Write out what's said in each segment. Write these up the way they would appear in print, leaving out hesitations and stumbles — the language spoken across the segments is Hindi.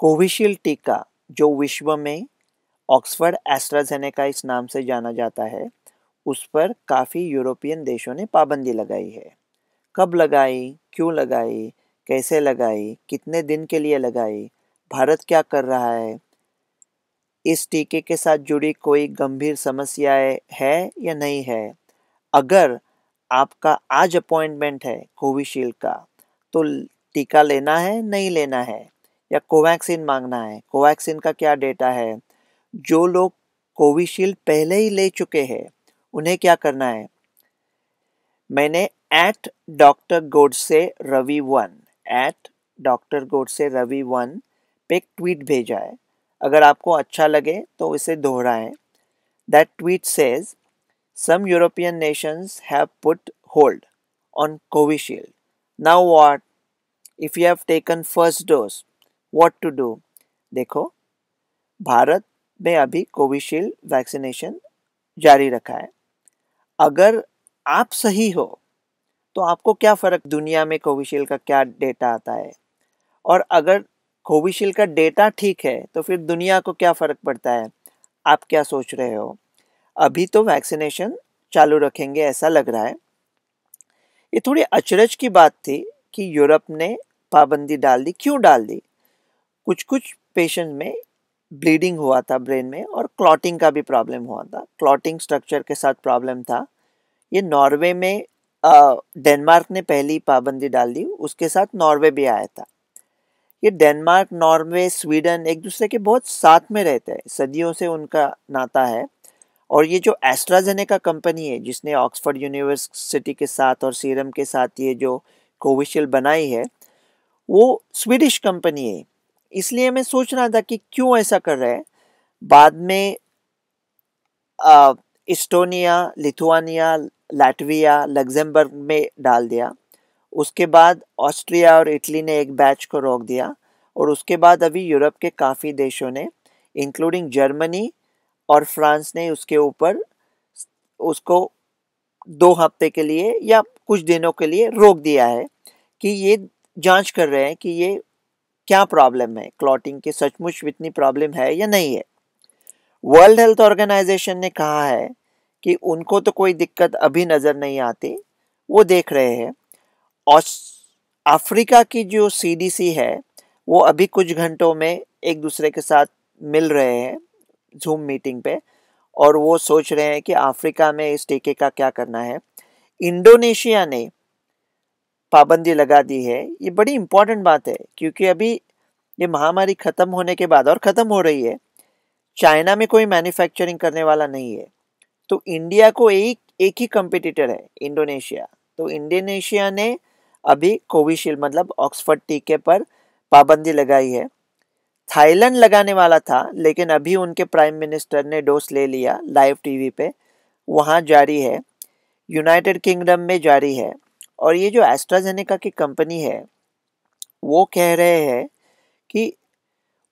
कोविशील्ड टीका जो विश्व में ऑक्सफर्ड एस्ट्राजेनेका इस नाम से जाना जाता है, उस पर काफ़ी यूरोपियन देशों ने पाबंदी लगाई है। कब लगाई, क्यों लगाई, कैसे लगाई, कितने दिन के लिए लगाई, भारत क्या कर रहा है, इस टीके के साथ जुड़ी कोई गंभीर समस्याएं है या नहीं है। अगर आपका आज अपॉइंटमेंट है कोविशील्ड का, तो टीका लेना है नहीं लेना है, या कोवैक्सीन मांगना है, कोवैक्सीन का क्या डेटा है। जो लोग कोविशील्ड पहले ही ले चुके हैं उन्हें क्या करना है। मैंने @drgodse ravi1 पे एक ट्वीट भेजा है। अगर आपको अच्छा लगे तो इसे दोहराएं। That tweet says, some European nations have put hold on Covishield. Now what? If you have taken first dose, what to do? देखो, भारत में अभी कोविशील्ड वैक्सीनेशन जारी रखा है। अगर आप सही हो तो आपको क्या फ़र्क दुनिया में कोविशील्ड का क्या डेटा आता है, और अगर कोविशील्ड का डेटा ठीक है तो फिर दुनिया को क्या फ़र्क पड़ता है। आप क्या सोच रहे हो। अभी तो वैक्सीनेशन चालू रखेंगे ऐसा लग रहा है। ये थोड़ी अचरज की बात थी कि यूरोप ने पाबंदी डाल दी। क्यों डाल दी। कुछ पेशेंट में ब्लीडिंग हुआ था ब्रेन में, और क्लॉटिंग का भी प्रॉब्लम हुआ था। क्लॉटिंग स्ट्रक्चर के साथ प्रॉब्लम था। ये नॉर्वे में डेनमार्क ने पहली पाबंदी डाल दी, उसके साथ नॉर्वे भी आया था। ये डेनमार्क, नॉर्वे, स्वीडन एक दूसरे के बहुत साथ में रहते हैं, सदियों से उनका नाता है। और ये जो एस्ट्राजेनेका कंपनी है जिसने ऑक्सफोर्ड यूनिवर्सिटी के साथ और सीरम के साथ ये जो कोविशील्ड बनाई है, वो स्वीडिश कंपनी है। इसलिए मैं सोच रहा था कि क्यों ऐसा कर रहे हैं। बाद में इस्टोनिया, लिथुआनिया, लैटविया, लग्जमबर्ग में डाल दिया। उसके बाद ऑस्ट्रिया और इटली ने एक बैच को रोक दिया, और उसके बाद अभी यूरोप के काफ़ी देशों ने इंक्लूडिंग जर्मनी और फ्रांस ने उसके ऊपर उसको 2 हफ्ते के लिए या कुछ दिनों के लिए रोक दिया है कि ये जांच कर रहे हैं कि ये क्या प्रॉब्लम है, क्लॉटिंग की सचमुच इतनी प्रॉब्लम है या नहीं है। वर्ल्ड हेल्थ ऑर्गेनाइजेशन ने कहा है कि उनको तो कोई दिक्कत अभी नज़र नहीं आती, वो देख रहे हैं। और अफ्रीका की जो CDC है वो अभी कुछ घंटों में एक दूसरे के साथ मिल रहे हैं जूम मीटिंग पे, और वो सोच रहे हैं कि अफ्रीका में इस टीके का क्या करना है। इंडोनेशिया ने पाबंदी लगा दी है। ये बड़ी इंपॉर्टेंट बात है क्योंकि अभी ये महामारी ख़त्म होने के बाद, और ख़त्म हो रही है, चाइना में कोई मैन्युफैक्चरिंग करने वाला नहीं है, तो इंडिया को एक ही कंपटीटर है, इंडोनेशिया। तो इंडोनेशिया ने अभी कोविशील्ड मतलब ऑक्सफर्ड टीके पर पाबंदी लगाई है। थाईलैंड लगाने वाला था, लेकिन अभी उनके प्राइम मिनिस्टर ने डोज ले लिया लाइव टीवी पे, वहाँ जारी है। यूनाइटेड किंगडम में जारी है। और ये जो एस्ट्राजेनेका की कंपनी है वो कह रहे हैं कि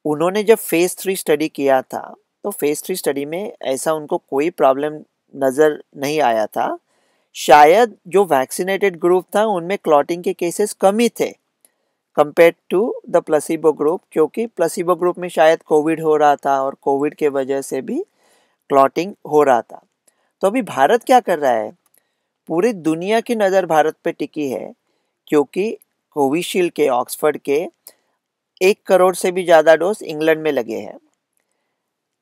उन्होंने जब फेज़ 3 स्टडी किया था तो फेज़ 3 स्टडी में ऐसा उनको कोई प्रॉब्लम नज़र नहीं आया था। शायद जो वैक्सीनेटेड ग्रुप था उनमें क्लॉटिंग के केसेस कम ही थे compare to the placebo group, क्योंकि प्लेसिबो ग्रुप में शायद कोविड हो रहा था और कोविड के वजह से भी क्लॉटिंग हो रहा था। तो अभी भारत क्या कर रहा है। पूरी दुनिया की नज़र भारत पे टिकी है, क्योंकि कोविशील्ड के ऑक्सफर्ड के 1 करोड़ से भी ज़्यादा डोज इंग्लैंड में लगे हैं,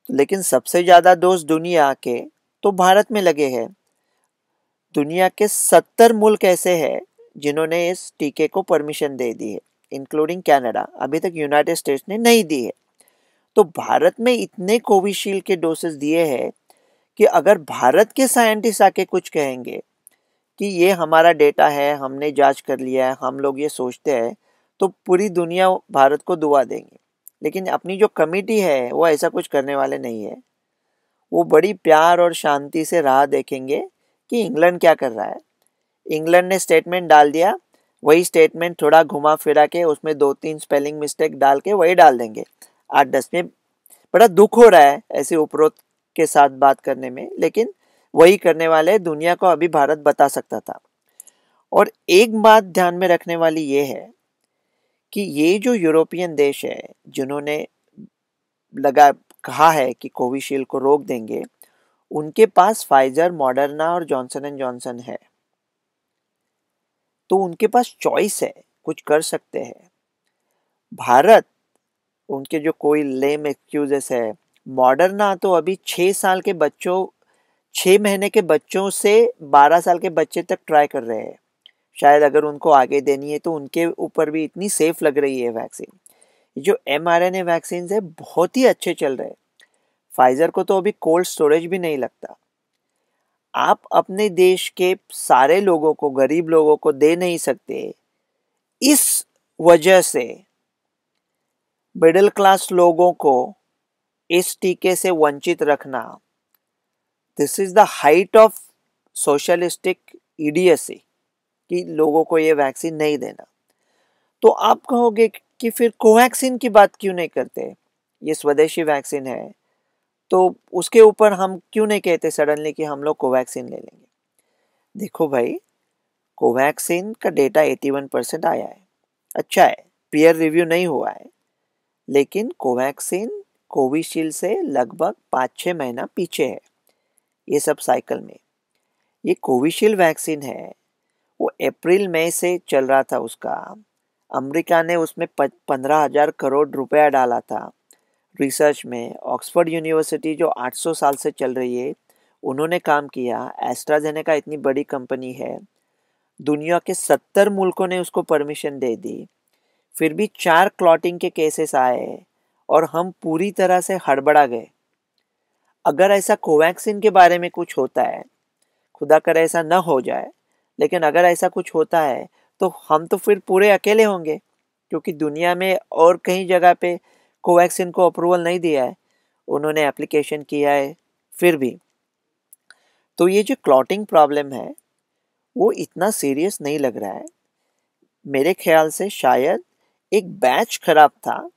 लेकिन सबसे ज़्यादा डोज दुनिया के तो भारत में लगे हैं। दुनिया के 70 मुल्क ऐसे हैं जिन्होंने इस टीके को परमिशन दे दी है, इंक्लूडिंग कनाडा। अभी तक यूनाइटेड स्टेट्स ने नहीं दी है। तो भारत में इतने कोविशील्ड के डोसेस दिए हैं कि अगर भारत के साइंटिस्ट आके कुछ कहेंगे कि ये हमारा डेटा है, हमने जांच कर लिया है, हम लोग ये सोचते हैं, तो पूरी दुनिया भारत को दुआ देंगे। लेकिन अपनी जो कमेटी है वो ऐसा कुछ करने वाले नहीं है। वो बड़ी प्यार और शांति से राह देखेंगे कि इंग्लैंड क्या कर रहा है। इंग्लैंड ने स्टेटमेंट डाल दिया, वही स्टेटमेंट थोड़ा घुमा फिरा के उसमें 2-3 स्पेलिंग मिस्टेक डाल के वही डाल देंगे 8-10 में। बड़ा दुख हो रहा है ऐसे उपरोक्त के साथ बात करने में, लेकिन वही करने वाले दुनिया को अभी भारत बता सकता था। और एक बात ध्यान में रखने वाली ये है कि ये जो यूरोपियन देश है जिन्होंने लगा कहा है कि कोविशील्ड को रोक देंगे, उनके पास फाइजर, मॉडर्ना और जॉनसन एंड जॉनसन है, तो उनके पास चॉइस है, कुछ कर सकते हैं। भारत, उनके जो कोई लेम एक्सक्यूजेस है, मॉडर्ना तो अभी 6 साल के बच्चों 6 महीने के बच्चों से 12 साल के बच्चे तक ट्राई कर रहे हैं। शायद अगर उनको आगे देनी है तो उनके ऊपर भी इतनी सेफ लग रही है वैक्सीन। जो mRNA वैक्सीन है बहुत ही अच्छे चल रहे हैं। फाइजर को तो अभी कोल्ड स्टोरेज भी नहीं लगता। आप अपने देश के सारे लोगों को, गरीब लोगों को दे नहीं सकते, इस वजह से मिडिल क्लास लोगों को इस टीके से वंचित रखना, this is the height of socialistic idiocy कि लोगों को ये वैक्सीन नहीं देना। तो आप कहोगे कि फिर कोवैक्सीन की बात क्यों नहीं करते? ये स्वदेशी वैक्सीन है, तो उसके ऊपर हम क्यों नहीं कहते सडनली कि हम लोग कोवैक्सीन ले लेंगे? देखो भाई, कोवैक्सीन का डेटा 81% आया है, अच्छा है, पीयर रिव्यू नहीं हुआ है, लेकिन कोवैक्सीन कोविशील्ड से लगभग 5-6 महीना पीछे है ये सब साइकिल में। ये कोविशील्ड वैक्सीन है, वो अप्रैल मई से चल रहा था उसका। अमेरिका ने उसमें 15,000 करोड़ रुपया डाला था रिसर्च में। ऑक्सफोर्ड यूनिवर्सिटी जो 800 साल से चल रही है, उन्होंने काम किया। एस्ट्राजेनेका इतनी बड़ी कंपनी है, दुनिया के 70 मुल्कों ने उसको परमिशन दे दी, फिर भी 4 क्लॉटिंग के केसेस आए और हम पूरी तरह से हड़बड़ा गए। अगर ऐसा कोवैक्सीन के बारे में कुछ होता है, खुदा करे ऐसा न हो जाए, लेकिन अगर ऐसा कुछ होता है तो हम तो फिर पूरे अकेले होंगे, क्योंकि दुनिया में और कहीं जगह पे कोवैक्सीन को अप्रूवल नहीं दिया है, उन्होंने एप्लीकेशन किया है फिर भी। तो ये जो क्लॉटिंग प्रॉब्लम है वो इतना सीरियस नहीं लग रहा है मेरे ख्याल से। शायद एक बैच खराब था,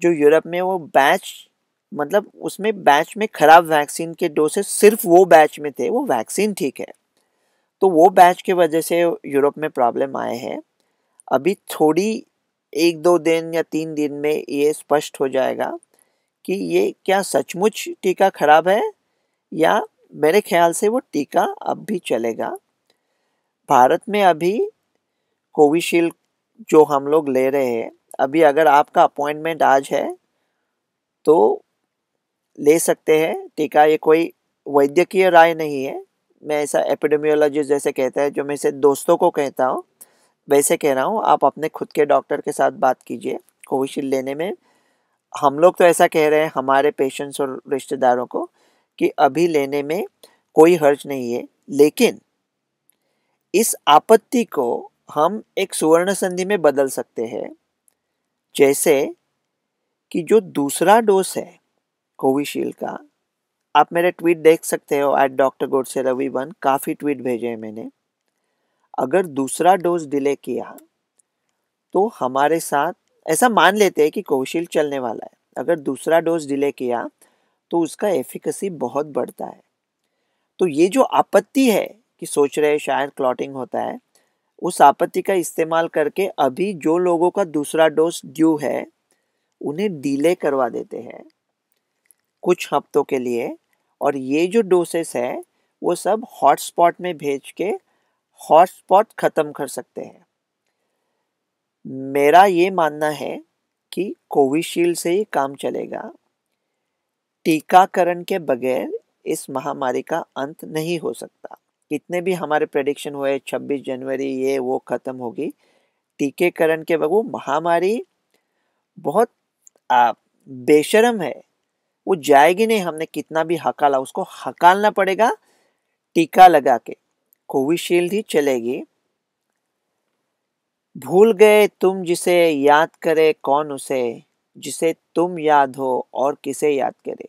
जो यूरोप में वो बैच, मतलब उसमें बैच में खराब वैक्सीन के डोसेस सिर्फ वो बैच में थे, वो वैक्सीन ठीक है, तो वो बैच की वजह से यूरोप में प्रॉब्लम आए हैं। अभी थोड़ी 1-2 दिन या 3 दिन में ये स्पष्ट हो जाएगा कि ये क्या सचमुच टीका खराब है, या मेरे ख्याल से वो टीका अब भी चलेगा। भारत में अभी कोविशील्ड जो हम लोग ले रहे हैं, अभी अगर आपका अपॉइंटमेंट आज है तो ले सकते हैं टीका। ये कोई वैद्यकीय राय नहीं है, मैं ऐसा एपिडेमियोलॉजिस्ट जैसे कहता है, जो मैं इसे दोस्तों को कहता हूँ वैसे कह रहा हूँ। आप अपने खुद के डॉक्टर के साथ बात कीजिए कोविशील्ड लेने में। हम लोग तो ऐसा कह रहे हैं हमारे पेशेंट्स और रिश्तेदारों को कि अभी लेने में कोई हर्ज नहीं है, लेकिन इस आपत्ति को हम एक सुवर्ण संधि में बदल सकते हैं। जैसे कि जो दूसरा डोज है कोविशील्ड का, आप मेरे ट्वीट देख सकते हो @drgodserravi1, काफ़ी ट्वीट भेजे हैं मैंने। अगर दूसरा डोज डिले किया तो हमारे साथ, ऐसा मान लेते हैं कि कोविशील्ड चलने वाला है, अगर दूसरा डोज डिले किया तो उसका एफिकेसी बहुत बढ़ता है। तो ये जो आपत्ति है कि सोच रहे शायद क्लॉटिंग होता है, उस आपत्ति का इस्तेमाल करके अभी जो लोगों का दूसरा डोज ड्यू है उन्हें डिले करवा देते हैं कुछ हफ्तों के लिए, और ये जो डोसेस है वो सब हॉटस्पॉट में भेज के हॉटस्पॉट ख़त्म कर सकते हैं। मेरा ये मानना है कि कोविशील्ड से ही काम चलेगा। टीकाकरण के बगैर इस महामारी का अंत नहीं हो सकता। कितने भी हमारे प्रेडिक्शन हुए 26 जनवरी ये वो ख़त्म होगी, टीकाकरण के बगैर वो महामारी बहुत बेशर्म है, वो जाएगी नहीं। हमने कितना भी हकाला, उसको हकालना पड़ेगा टीका लगा के। कोविशील्ड ही चलेगी। भूल गए तुम जिसे याद करे कौन उसे, जिसे तुम याद हो और किसे याद करे।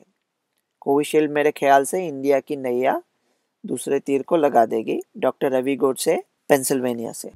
कोविशील्ड मेरे ख्याल से इंडिया की नैया दूसरे तीर को लगा देगी। डॉक्टर रवि गोडसे, पेंसिल्वेनिया से।